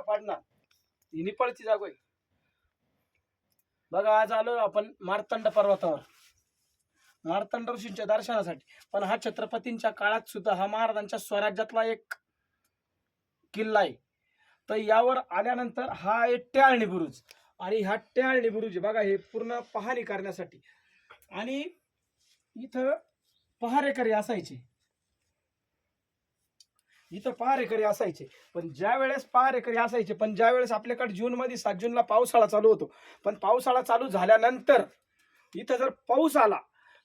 पाडणार, ही निपळची जागा आहे. बघा आज आलो आपण मार्तंड पर्वतावर मार्तंड ऋषींच्या दर्शनासाठी. पण हा छत्रपतींच्या काळात सुद्धा हा महाराजांच्या स्वराज्यातला एक किल्ला आहे. तर यावर आल्यानंतर हा आहे टॅळणी बुरुज, आणि हा टॅळणी बुरुज बघा हे पूर्ण पाहणी करण्यासाठी. आणि इथं पहारेकरी असायचे, इथं पहारेकरी असायचे. पण ज्या वेळेस आपल्याकडे जून मध्ये 7 जूनला पावसाळा चालू होतो. पण पावसाळा चालू झाल्यानंतर इथं जर पाऊस आला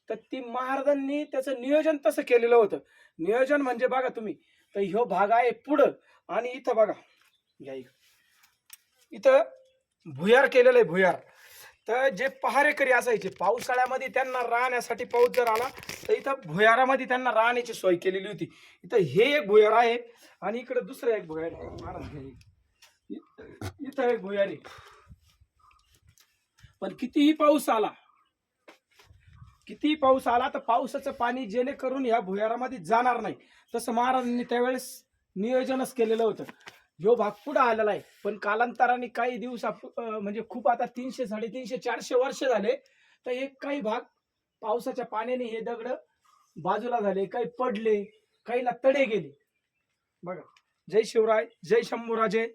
तर ती महाराजांनी त्याचं नियोजन तसं केलेलं होतं. नियोजन म्हणजे बघा तुम्ही, तर ह्यो भाग आहे पुढं, आणि इथं बघा इथं भुयार केलेलं आहे, भुयार. तर जे पहारेकरी असायचे पावसाळ्यामध्ये त्यांना राहण्यासाठी, पाऊस जर आला तर इथं भुयारामध्ये त्यांना राहण्याची सोय केलेली होती. इथं हे एक भुयार आहे, आणि इकडे दुसरं एक भुयार आहे. इथं एक भुयार आहे. पण कितीही पाऊस आला तर पावसाचं पाणी जेणेकरून ह्या भुयारामध्ये जाणार नाही, तसं महाराजांनी त्यावेळेस नियोजनच केलेलं होतं. ह्यो भाग पुढे आलेला आहे. पण कालांतराने काही दिवस म्हणजे खूप आता 300, 350, 400 वर्ष झाले, तर एक काही भाग पावसाच्या पाण्याने हे दगड बाजूला झाले, काही पडले, काहीला तडे गेले. बघा. जय शिवराय, जय शंभूराजे.